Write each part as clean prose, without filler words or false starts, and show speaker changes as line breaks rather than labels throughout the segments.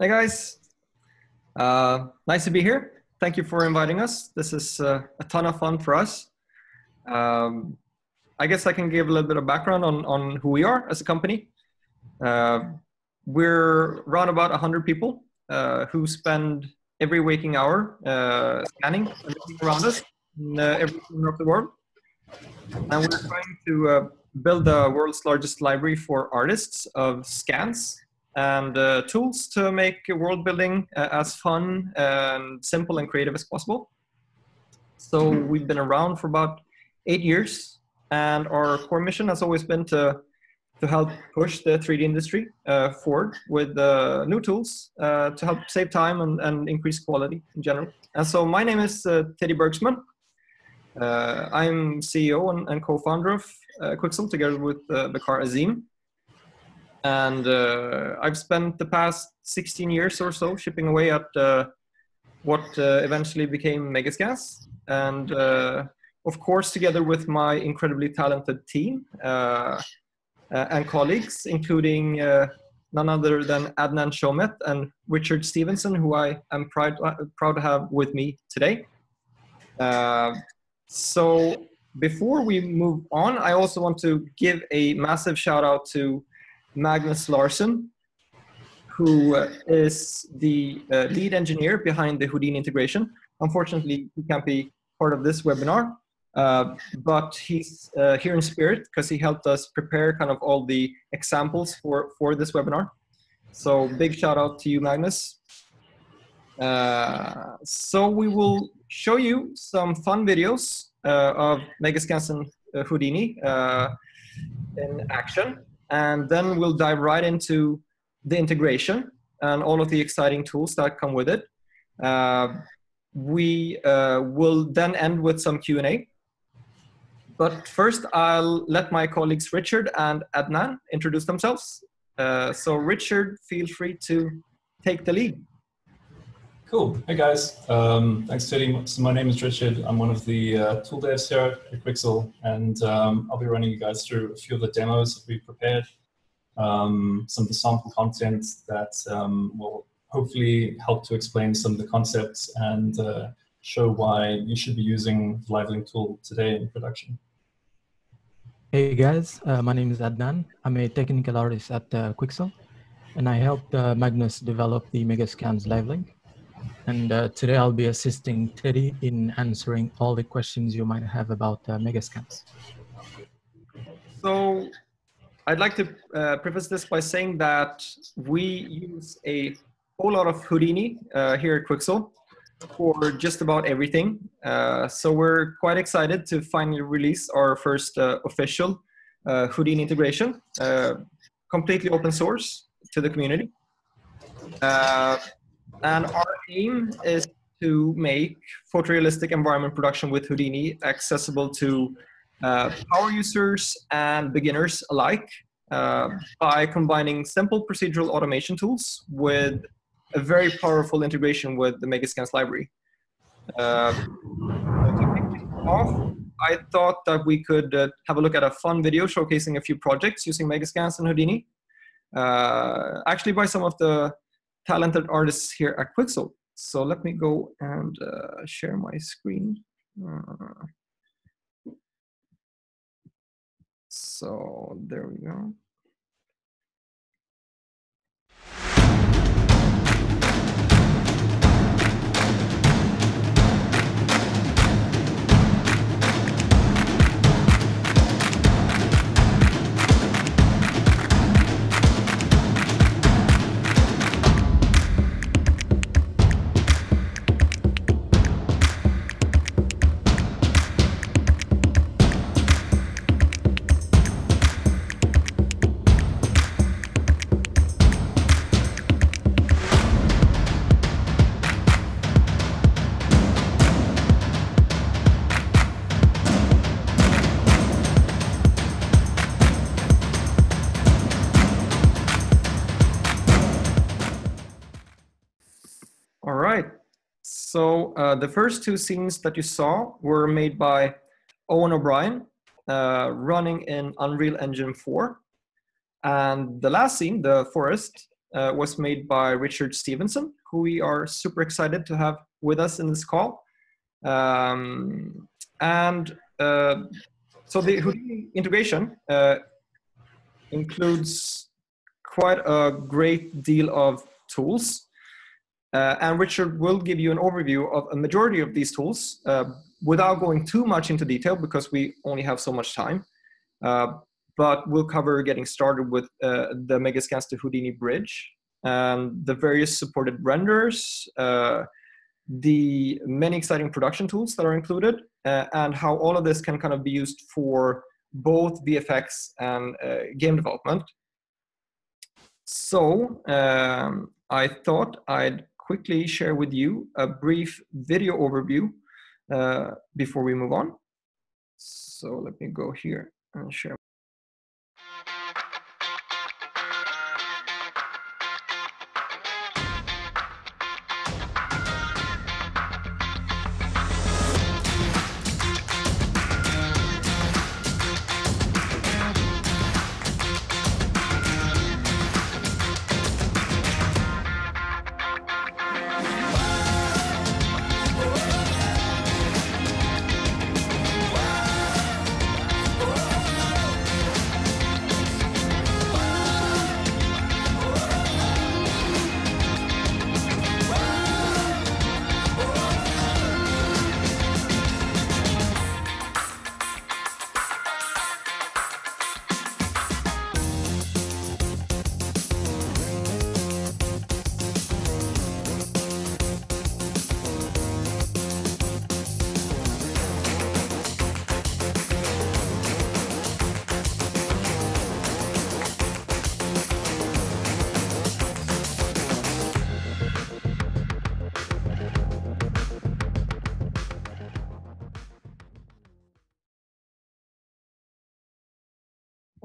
Hey guys, nice to be here. Thank you for inviting us. This is a ton of fun for us. I guess I can give a little bit of background on who we are as a company. We're around about 100 people who spend every waking hour scanning everything around us in every corner of the world. And we're trying to build the world's largest library for artists of scans and tools to make world building as fun and simple and creative as possible. So we've been around for about 8 years, and our core mission has always been to help push the 3D industry forward with new tools to help save time and increase quality in general. And so my name is Teddy Bergsman. I'm CEO and co-founder of Quixel together with Bakar Azim. And I've spent the past 16 years or so shipping away at what eventually became Megascans. And of course, together with my incredibly talented team and colleagues, including none other than Adnan Shomet and Richard Stevenson, who I am proud to have with me today. So before we move on, I also want to give a massive shout out to Magnus Larsson, who is the lead engineer behind the Houdini integration. Unfortunately, he can't be part of this webinar, but he's here in spirit because he helped us prepare kind of all the examples for this webinar. So big shout out to you, Magnus. So we will show you some fun videos of Megascans and Houdini in action. And then we'll dive right into the integration and all of the exciting tools that come with it. We will then end with some Q&A. But first, I'll let my colleagues Richard and Adnan introduce themselves. So Richard, feel free to take the lead.
Cool. Hey guys, thanks Teddy. So my name is Richard. I'm one of the tool devs here at Quixel, and I'll be running you guys through a few of the demos that we've prepared, some of the sample content that will hopefully help to explain some of the concepts and show why you should be using the LiveLink tool today in production.
Hey guys, my name is Adnan. I'm a technical artist at Quixel, and I helped Magnus develop the Megascans LiveLink. And today I'll be assisting Teddy in answering all the questions you might have about Megascans.
So I'd like to preface this by saying that we use a whole lot of Houdini here at Quixel for just about everything. So we're quite excited to finally release our first official Houdini integration, completely open source to the community. And our aim is to make photorealistic environment production with Houdini accessible to power users and beginners alike by combining simple procedural automation tools with a very powerful integration with the Megascans library. To kick this off, I thought that we could have a look at a fun video showcasing a few projects using Megascans and Houdini, actually by some of the talented artists here at Quixel. So let me go and share my screen. So there we go. All right. So the first two scenes that you saw were made by Owen O'Brien, running in Unreal Engine 4. And the last scene, the forest, was made by Richard Stevenson, who we are super excited to have with us in this call. So the Houdini integration includes quite a great deal of tools. And Richard will give you an overview of a majority of these tools without going too much into detail because we only have so much time. But we'll cover getting started with the Megascans to Houdini bridge, the various supported renders, the many exciting production tools that are included, and how all of this can kind of be used for both VFX and game development. So I thought I'd quickly share with you a brief video overview before we move on. So let me go here and share.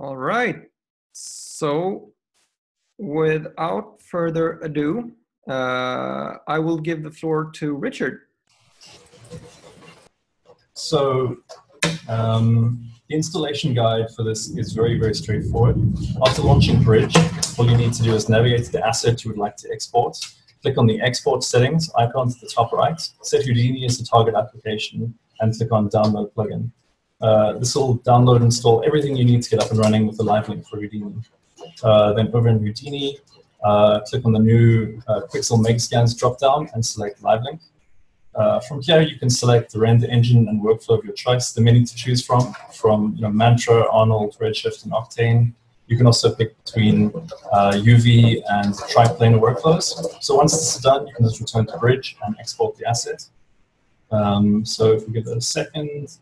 All right, so without further ado, I will give the floor to Richard.
So the installation guide for this is very, very straightforward. After launching Bridge, all you need to do is navigate to the asset you would like to export. Click on the export settings icon to the top right, set Houdini as the target application, and click on download plugin. This will download and install everything you need to get up and running with the live link for Houdini. Then over in Houdini, click on the new Quixel Megascans dropdown and select live link. From here, you can select the render engine and workflow of your choice. There are many to choose from Mantra, Arnold, Redshift, and Octane. You can also pick between UV and triplanar workflows. So once this is done, you can just return to Bridge and export the asset. So if we give that a second,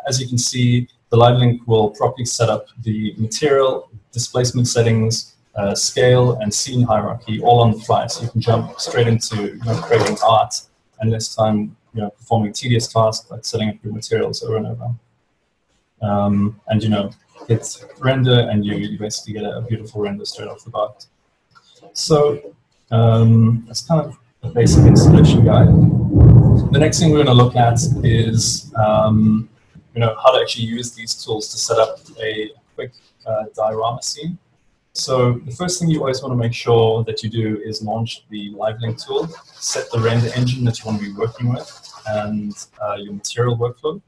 as you can see, the live link will properly set up the material, displacement settings, scale, and scene hierarchy all on the fly. So you can jump straight into creating art and less time performing tedious tasks like setting up your materials over and over. And hit render, and you basically get a beautiful render straight off the bat. So that's kind of a basic installation guide. The next thing we're going to look at is how to actually use these tools to set up a quick diorama scene. So the first thing you always want to make sure that you do is launch the live link tool, set the render engine that you want to be working with, and your material workflow.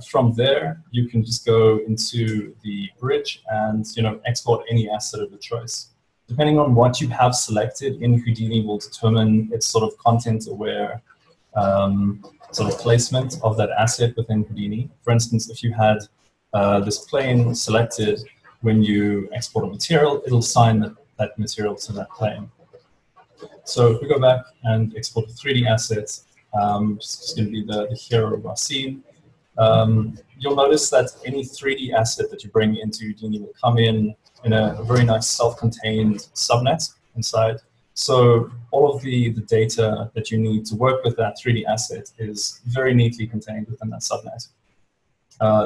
From there, you can just go into the bridge and export any asset of your choice. Depending on what you have selected in Houdini will determine its sort of content-aware sort of placement of that asset within Houdini. For instance, if you had this plane selected, when you export a material, it'll assign that material to that plane. So if we go back and export a 3D asset, it's going to be the hero of our scene. You'll notice that any 3D asset that you bring into Houdini will come in a very nice self-contained subnet inside. So all of the data that you need to work with that 3D asset is very neatly contained within that subnet.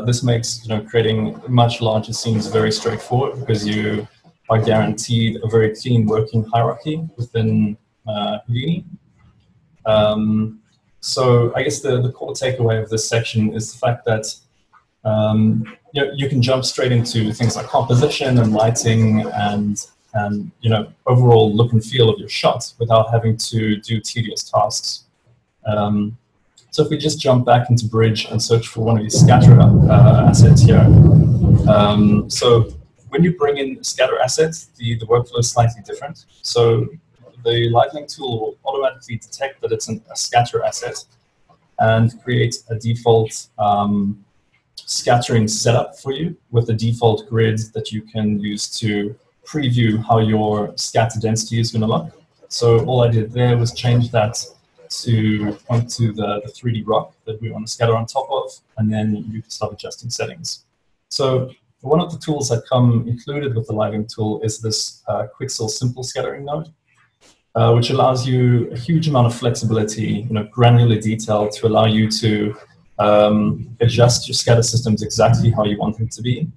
This makes creating much larger scenes very straightforward because you are guaranteed a very clean working hierarchy within Houdini. So I guess the core takeaway of this section is the fact that you can jump straight into things like composition and lighting and and overall look and feel of your shot without having to do tedious tasks. So if we just jump back into Bridge and search for one of these scatter assets here. So when you bring in scatter assets, the workflow is slightly different. So the LiveLink tool will automatically detect that it's a scatter asset and create a default scattering setup for you with the default grid that you can use to preview how your scatter density is going to look. So all I did there was change that to point to the 3D rock that we want to scatter on top of, and then you can start adjusting settings. So one of the tools that come included with the LiveLink tool is this Quixel simple scattering node, which allows you a huge amount of flexibility, granular detail to allow you to adjust your scatter systems exactly how you want them to be.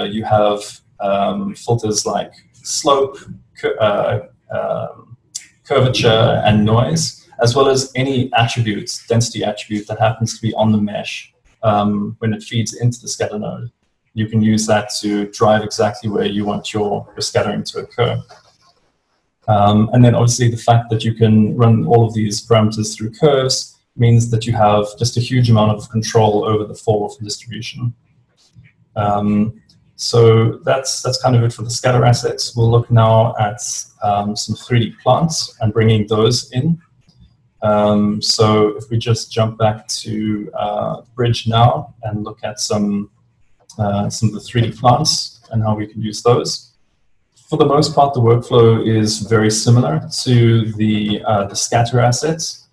You have filters like slope, curvature, and noise, as well as any attributes, density attribute that happens to be on the mesh when it feeds into the scatter node. You can use that to drive exactly where you want your scattering to occur. And then obviously the fact that you can run all of these parameters through curves means that you have just a huge amount of control over the fall-off distribution. So that's kind of it for the scatter assets. We'll look now at some 3D plants and bringing those in. So if we just jump back to Bridge now and look at some of the 3D plants and how we can use those. For the most part, the workflow is very similar to the scatter assets.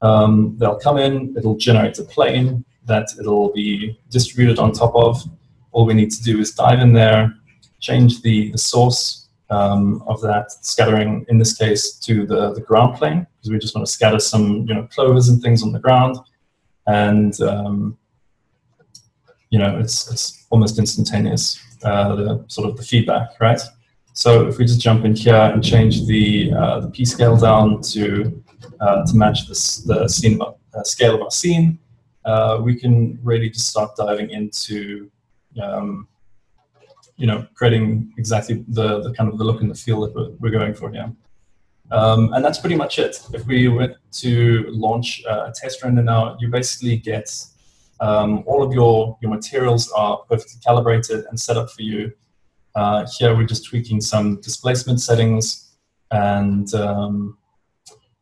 They'll come in, it'll generate a plane that it'll be distributed on top of. All we need to do is dive in there, change the source of that scattering, in this case, to the ground plane, because we just want to scatter some clovers and things on the ground. And it's almost instantaneous, the feedback, right? So if we just jump in here and change the P scale down to match the scale of our scene, we can really just start diving into creating exactly the kind of the look and the feel that we're going for here. And that's pretty much it. If we were to launch a test render now, you basically get all of your materials are perfectly calibrated and set up for you. Here we're just tweaking some displacement settings and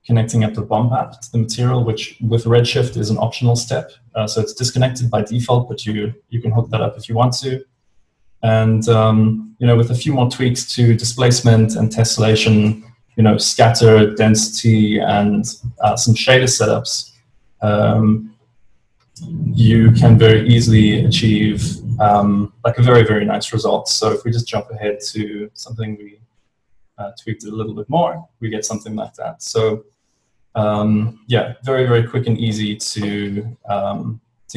connecting up the bomb path to the material, which with Redshift is an optional step. So it's disconnected by default, but you can hook that up if you want to. And with a few more tweaks to displacement and tessellation, scatter, density, and some shader setups, you can very easily achieve like a very, very nice result. So if we just jump ahead to something we tweaked it a little bit more, we get something like that. So yeah, very, very quick and easy to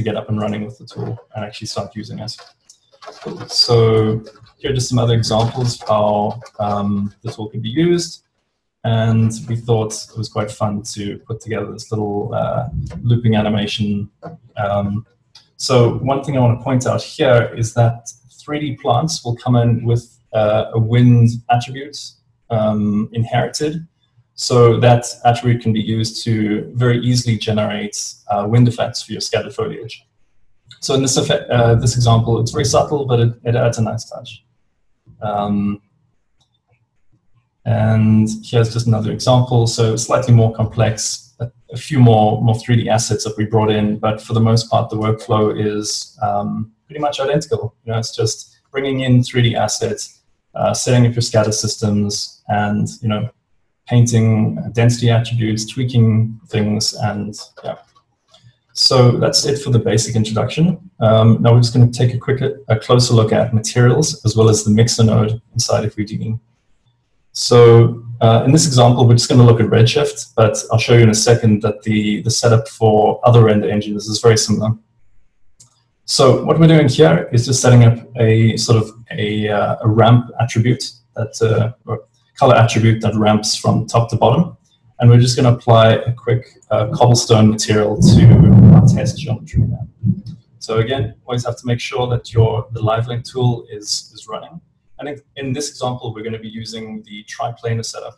get up and running with the tool and actually start using it. So here are just some other examples of how the tool can be used. And we thought it was quite fun to put together this little looping animation. So one thing I want to point out here is that 3D plants will come in with a wind attribute inherited. So that attribute can be used to very easily generate wind effects for your scattered foliage. So in this example, it's very subtle, but it adds a nice touch. And here's just another example. So slightly more complex, a few more 3D assets that we brought in, but for the most part, the workflow is pretty much identical. It's just bringing in 3D assets, setting up your scatter systems, and painting density attributes, tweaking things, and yeah. So that's it for the basic introduction. Now we're just going to take a closer look at materials as well as the mixer node inside of Houdini. So in this example, we're just going to look at Redshift, but I'll show you in a second that the setup for other render engines is very similar. So what we're doing here is just setting up a sort of a ramp attribute, or color attribute that ramps from top to bottom. And we're just going to apply a quick cobblestone material to our test geometry now. So again, always have to make sure that the LiveLink tool is running. And in this example, we're going to be using the triplanar setup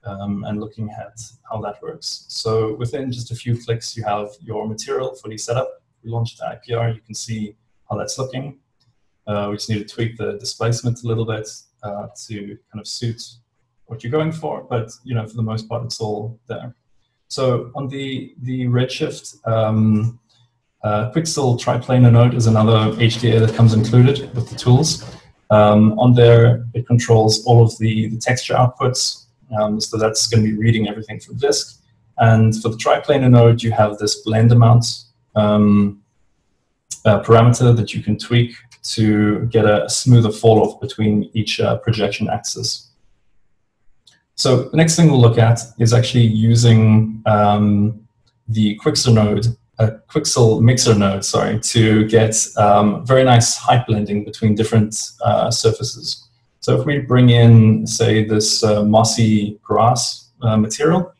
and looking at how that works. So within just a few clicks, you have your material fully set up. We launched the IPR, you can see how that's looking. We just need to tweak the displacement a little bit to kind of suit what you're going for, but for the most part, it's all there. So on the Redshift, Quixel triplanar node is another HDA that comes included with the tools. On there, it controls all of the texture outputs, so that's going to be reading everything from disk. And for the triplanar node, you have this blend amount parameter that you can tweak to get a smoother fall-off between each projection axis. So the next thing we'll look at is actually using the Quixel mixer node, sorry, to get very nice height blending between different surfaces. So if we bring in, say, this mossy grass material,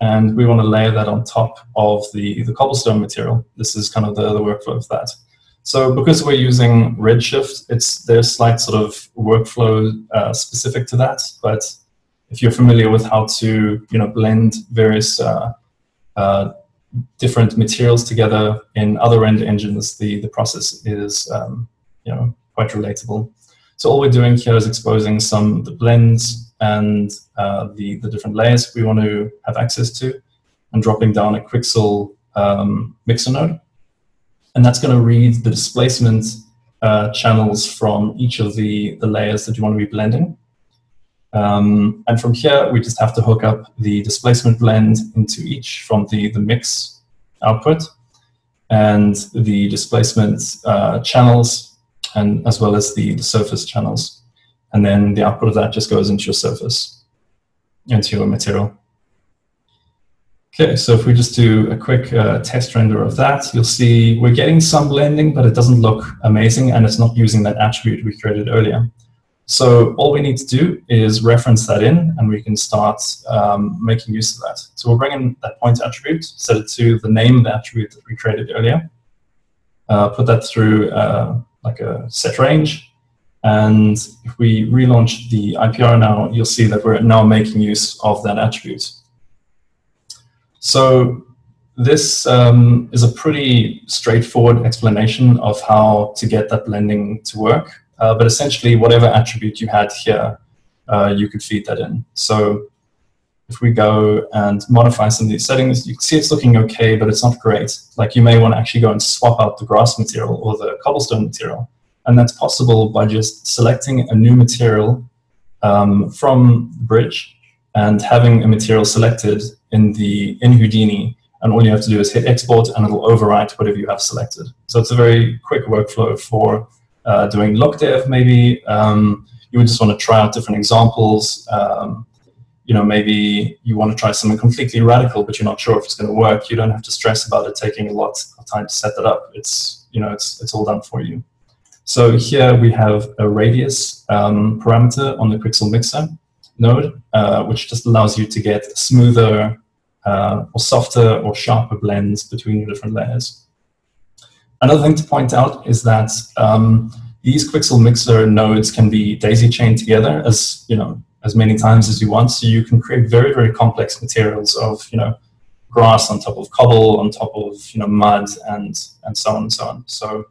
and we want to layer that on top of the cobblestone material, this is kind of the workflow of that. So because we're using Redshift, there's slight sort of workflow specific to that, but if you're familiar with how to blend various different materials together in other render engines, the process is quite relatable. So all we're doing here is exposing the blends and the different layers we want to have access to, and dropping down a Quixel mixer node. And that's going to read the displacement channels from each of the layers that you want to be blending. And from here, we just have to hook up the displacement blend into each from the mix output and the displacement channels, and as well as the surface channels. And then the output of that just goes into your surface, into your material. Okay, so if we just do a quick test render of that, you'll see we're getting some blending, but it doesn't look amazing, and it's not using that attribute we created earlier. So all we need to do is reference that in, and we can start making use of that. So we'll bring in that point attribute, set it to the name of the attribute that we created earlier, put that through like a set range, and if we relaunch the IPR now, you'll see that we're now making use of that attribute. So this is a pretty straightforward explanation of how to get that blending to work. But essentially, whatever attribute you had here, you could feed that in. So if we go and modify some of these settings, you can see it's looking okay, but it's not great. Like, you may want to actually go and swap out the grass material or the cobblestone material. And that's possible by just selecting a new material from the bridge and having a material selected in Houdini. And all you have to do is hit export, and it'll overwrite whatever you have selected. So it's a very quick workflow for doing look dev, maybe. You would just want to try out different examples. Maybe you want to try something completely radical, but you're not sure if it's going to work. You don't have to stress about it taking a lot of time to set that up. It's all done for you. So here we have a radius parameter on the Quixel mixer node, which just allows you to get smoother or softer or sharper blends between your different layers. Another thing to point out is that these Quixel mixer nodes can be daisy chained together as many times as you want. So you can create very, very complex materials of grass on top of cobble, on top of mud, and so on and so on. So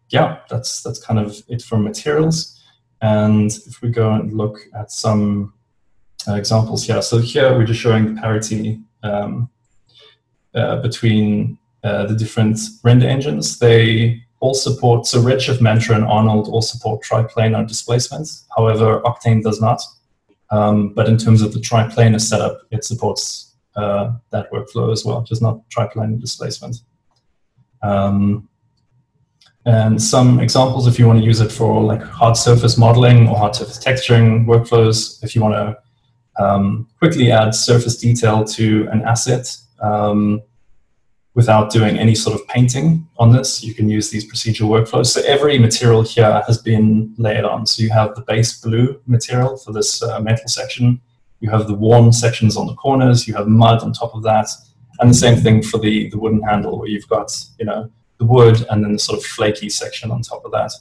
yeah, that's kind of it for materials. And if we go and look at some examples here, so here we're just showing the parity between the different render engines. They all support, so Redshift, Mantra, and Arnold all support triplanar displacement. However, Octane does not. But in terms of the triplanar setup, it supports that workflow as well, just not triplanar displacement. And some examples, if you want to use it for like hard surface modeling or hard surface texturing workflows, if you want to quickly add surface detail to an asset without doing any sort of painting on this, you can use these procedural workflows. So every material here has been layered on. So you have the base blue material for this metal section. You have the worn sections on the corners. You have mud on top of that. And the same thing for the wooden handle, where you've got, the wood and then the sort of flaky section on top of that.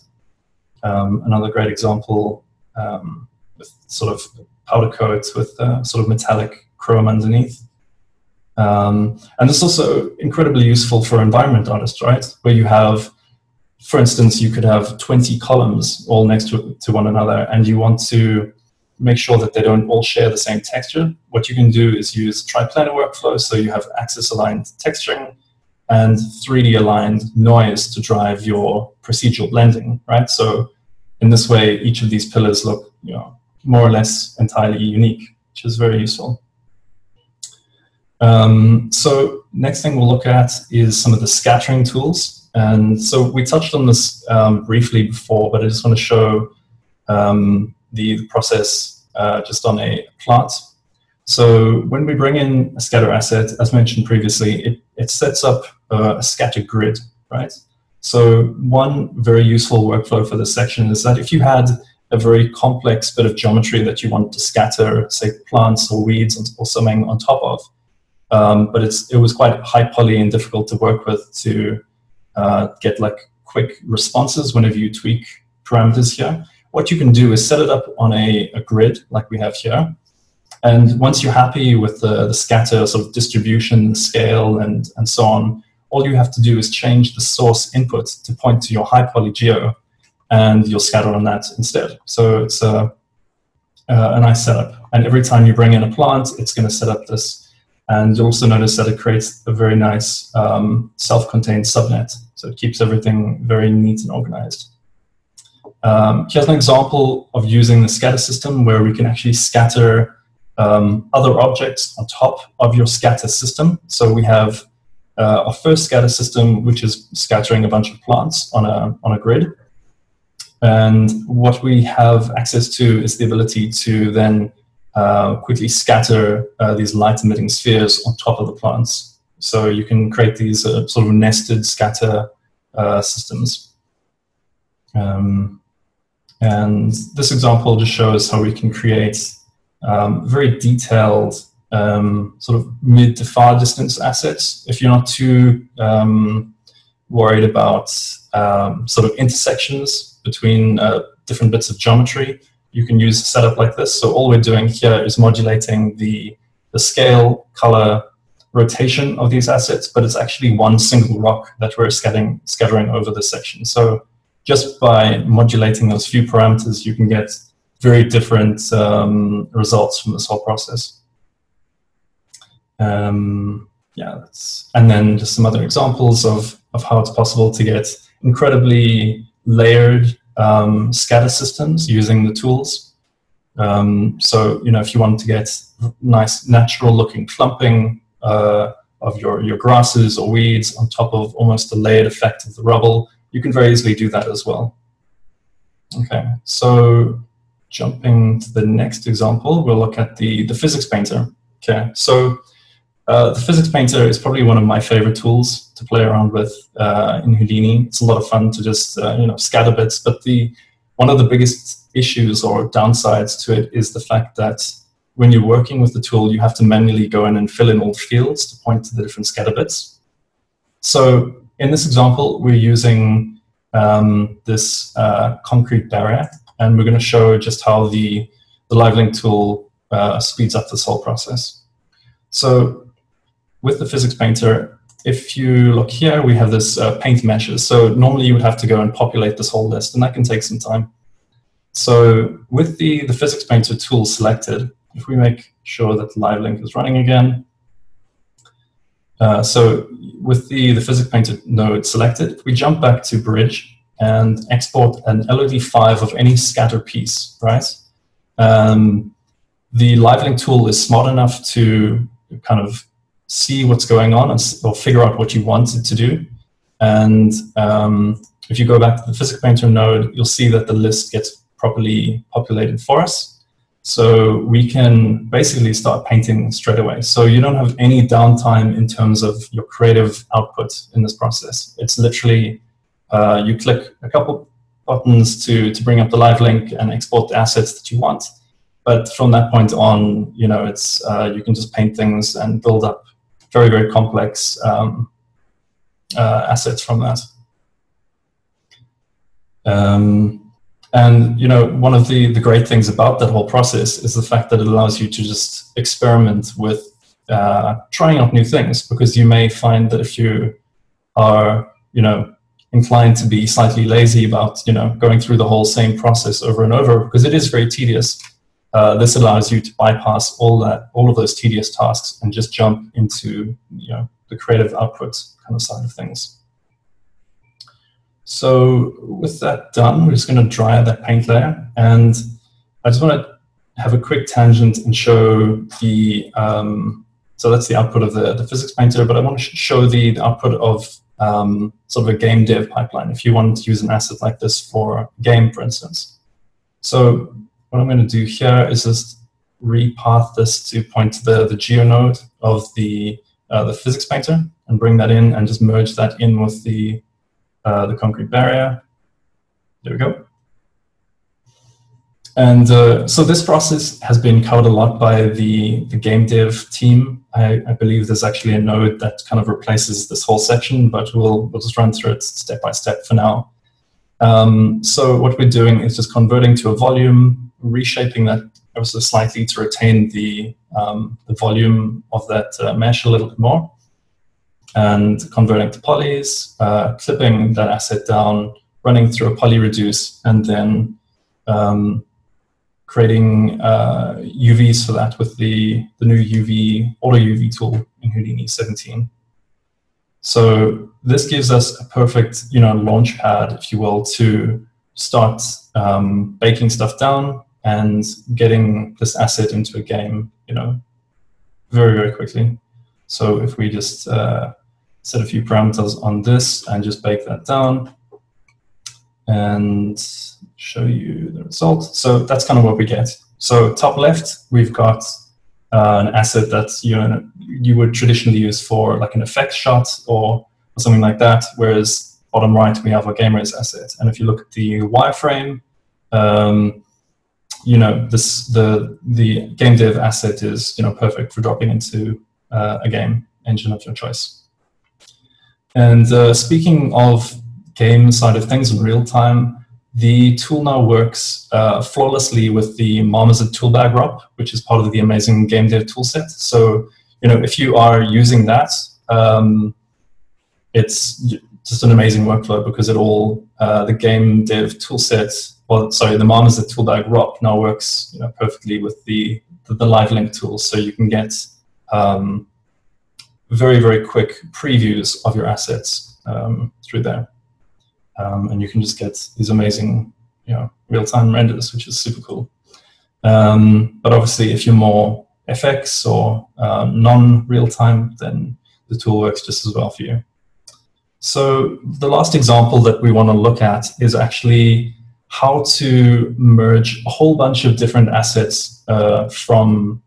Another great example with sort of powder coats with sort of metallic chrome underneath. And it's also incredibly useful for environment artists, right? Where you have, for instance, you could have 20 columns all next to one another, and you want to make sure that they don't all share the same texture. What you can do is use triplanar workflow, so you have axis-aligned texturing and 3D-aligned noise to drive your procedural blending, right? So in this way, each of these pillars look, more or less entirely unique, which is very useful. So next thing we'll look at is some of the scattering tools. And so we touched on this briefly before, but I just want to show the process just on a plant. So when we bring in a scatter asset, as mentioned previously, it sets up a scatter grid, right? So one very useful workflow for this section is that if you had a very complex bit of geometry that you want to scatter, say plants or weeds or something on top of, but it was quite high poly and difficult to work with to get like quick responses whenever you tweak parameters here. What you can do is set it up on a grid like we have here. And once you're happy with the scatter sort of distribution, scale, and so on, all you have to do is change the source input to point to your high poly geo, and you'll scatter on that instead. So it's a nice setup. And every time you bring in a plant, it's going to set up this. And you'll also notice that it creates a very nice self-contained subnet. So it keeps everything very neat and organized. Here's an example of using the scatter system where we can actually scatter other objects on top of your scatter system. So we have our first scatter system, which is scattering a bunch of plants on a grid. And what we have access to is the ability to then quickly scatter these light-emitting spheres on top of the plants. So you can create these sort of nested scatter systems. And this example just shows how we can create very detailed sort of mid to far distance assets. If you're not too worried about sort of intersections between different bits of geometry, you can use a setup like this. So all we're doing here is modulating the scale, color, rotation of these assets, but it's actually one single rock that we're scattering over this section. So just by modulating those few parameters, you can get very different results from this whole process. Yeah, and then just some other examples of how it's possible to get incredibly layered scatter systems using the tools. So, if you want to get nice natural looking clumping of your grasses or weeds on top of almost the layered effect of the rubble, you can very easily do that as well. Okay, so jumping to the next example, we'll look at the physics painter. Okay, so the physics painter is probably one of my favorite tools to play around with in Houdini. It's a lot of fun to just scatter bits, but one of the biggest issues or downsides to it is the fact that when you're working with the tool, you have to manually go in and fill in all fields to point to the different scatter bits. So in this example, we're using this concrete barrier, and we're going to show just how the Livelink tool speeds up this whole process. So with the physics painter, if you look here, we have this paint meshes. So normally you would have to go and populate this whole list, and that can take some time. So with the physics painter tool selected, if we make sure that Livelink is running again, so with the physics painter node selected, we jump back to Bridge and export an LOD5 of any scatter piece, right? The Livelink tool is smart enough to kind of see what's going on or figure out what you want it to do. And if you go back to the physics painter node, you'll see that the list gets properly populated for us. So we can basically start painting straight away. So you don't have any downtime in terms of your creative output in this process. It's literally, you click a couple buttons to bring up the Livelink and export the assets that you want. But from that point on, it's you can just paint things and build up very, very complex assets from that. And you know, one of the great things about that whole process is the fact that it allows you to just experiment with trying out new things, because you may find that if you are, you know, inclined to be slightly lazy about, you know, going through the whole same process over and over, because it is very tedious. This allows you to bypass all of those tedious tasks and just jump into, you know, the creative output kind of side of things. So with that done, we're just going to dry out that paint layer, and I just want to have a quick tangent and show the so that's the output of the physics painter, but I want to show the output of sort of a game dev pipeline if you want to use an asset like this for a game, for instance. So what I'm going to do here is just repath this to point to the geo node of the physics painter and bring that in and just merge that in with the concrete barrier. There we go. And so this process has been covered a lot by the game dev team. I believe there's actually a node that kind of replaces this whole section, but we'll just run through it step by step for now. So what we're doing is just converting to a volume, reshaping that ever so slightly to retain the volume of that mesh a little bit more, and converting to polys, clipping that asset down, running through a poly reduce, and then creating UVs for that with the new auto UV tool in Houdini 17. So this gives us a perfect, you know, launch pad, if you will, to start baking stuff down and getting this asset into a game, you know, very, very quickly. So if we just set a few parameters on this and just bake that down and show you the result. So that's kind of what we get. So top left, we've got an asset that you would traditionally use for like an effect shot or something like that, whereas bottom right, we have our game res asset. And if you look at the wireframe, you know, the game dev asset is, you know, perfect for dropping into a game engine of your choice. And speaking of game side of things in real time, the tool now works flawlessly with the Marmoset toolbag ROP, which is part of the amazing game dev toolset. So, you know, if you are using that, it's just an amazing workflow, because it all the game dev toolset, well, sorry, the Marmoset toolbag ROP now works, you know, perfectly with the live link tool, so you can get very, very quick previews of your assets through there. And you can just get these amazing, you know, real-time renders, which is super cool. But obviously, if you're more FX or non-real-time, then the tool works just as well for you. So the last example that we want to look at is actually how to merge a whole bunch of different assets from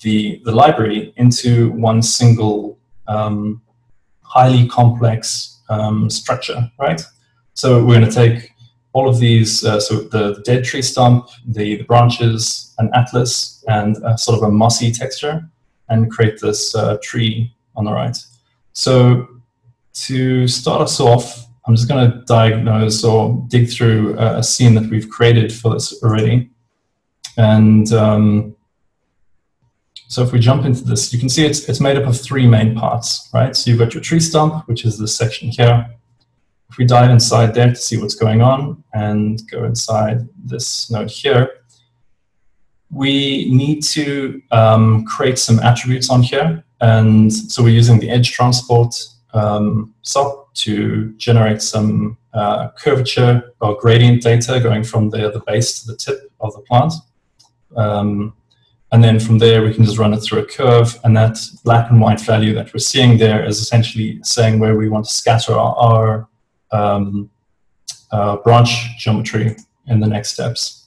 the library into one single highly complex structure, right? So we're going to take all of these, so the dead tree stump, the branches, an atlas, and sort of a mossy texture, and create this tree on the right. So to start us off, I'm just going to diagnose or dig through a scene that we've created for this already. And so if we jump into this, you can see it's made up of three main parts, right? So you've got your tree stump, which is this section here. If we dive inside there to see what's going on and go inside this node here, we need to create some attributes on here. And so we're using the edge transport SOP to generate some curvature or gradient data going from the base to the tip of the plant. And then from there, we can just run it through a curve. And that black and white value that we're seeing there is essentially saying where we want to scatter our branch geometry in the next steps.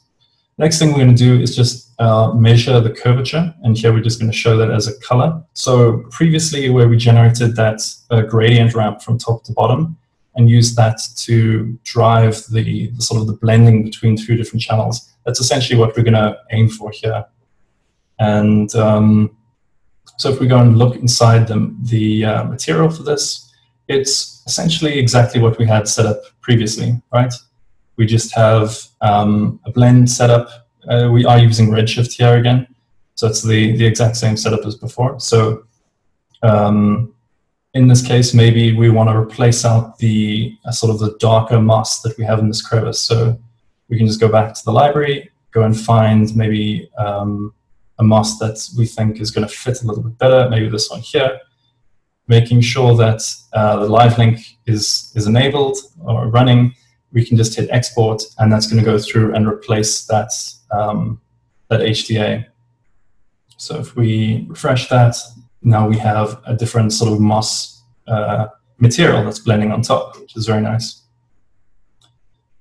Next thing we're going to do is just measure the curvature, and here we're just going to show that as a color. So previously, where we generated that gradient ramp from top to bottom and used that to drive the sort of the blending between two different channels, that's essentially what we're going to aim for here. And so if we go and look inside the material for this, it's essentially exactly what we had set up previously, right? we just have a blend setup. We are using Redshift here again, so it's the exact same setup as before. So in this case, maybe we want to replace out the sort of the darker moss that we have in this crevice. So we can just go back to the library, go and find maybe a moss that we think is going to fit a little bit better, maybe this one here, making sure that the live link is enabled or running. We can just hit export, and that's going to go through and replace that, that HDA. So if we refresh that, now we have a different sort of moss material that's blending on top, which is very nice.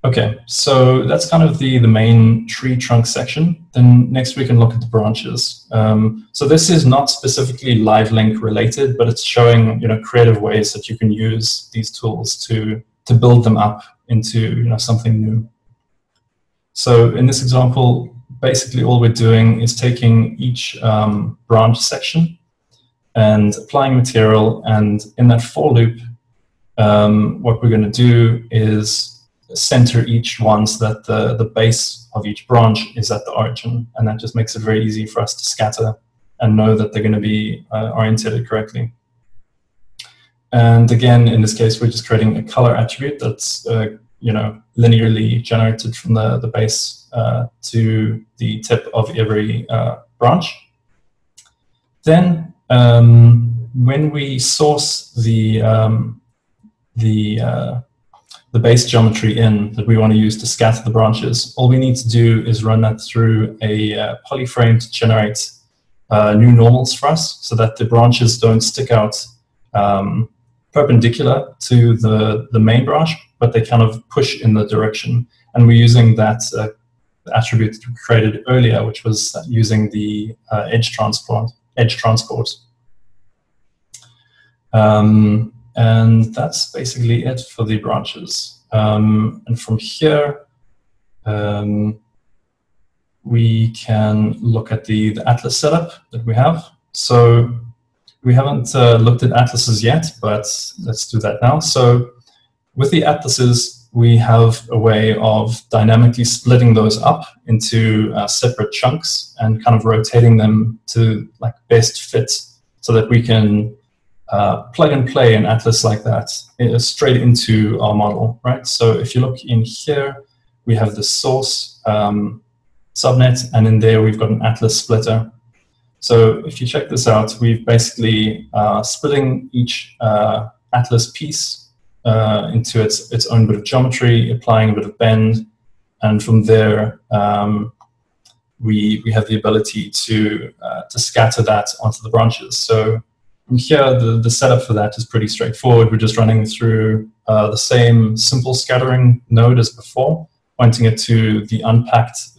Okay, so that's kind of the main tree trunk section. Then next we can look at the branches. So this is not specifically live link related, but it's showing creative ways that you can use these tools to build them up into something new. So in this example, basically all we're doing is taking each branch section and applying material, and in that for loop, what we're going to do is center each one so that the base of each branch is at the origin, and that just makes it very easy for us to scatter and know that they're going to be oriented correctly. And again, in this case, we're just creating a color attribute that's linearly generated from the base to the tip of every branch. Then when we source the base geometry in that we want to use to scatter the branches, all we need to do is run that through a polyframe to generate new normals for us, so that the branches don't stick out perpendicular to the main branch, but they kind of push in the direction. And we're using that attribute that we created earlier, which was using the edge transport. And that's basically it for the branches. And from here, we can look at the atlas setup that we have. So we haven't looked at atlases yet, but let's do that now. So with the atlases, we have a way of dynamically splitting those up into separate chunks and kind of rotating them to like best fit, so that we can plug and play an atlas like that straight into our model, right? So if you look in here, we have the source subnet, and in there we've got an atlas splitter. So if you check this out, we've basically splitting each atlas piece into its own bit of geometry, applying a bit of bend, and from there we have the ability to scatter that onto the branches. So from here, the setup for that is pretty straightforward. We're just running through the same simple scattering node as before, pointing it to the unpacked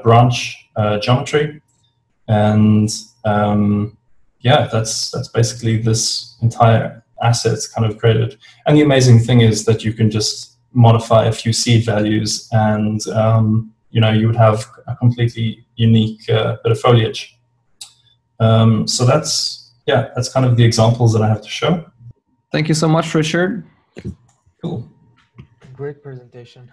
branch geometry. And yeah, that's basically this entire asset kind of created. And the amazing thing is that you can just modify a few seed values, and you would have a completely unique bit of foliage. So that's kind of the examples that I have to show.
Thank you so much, Richard.
Cool.
Great presentation.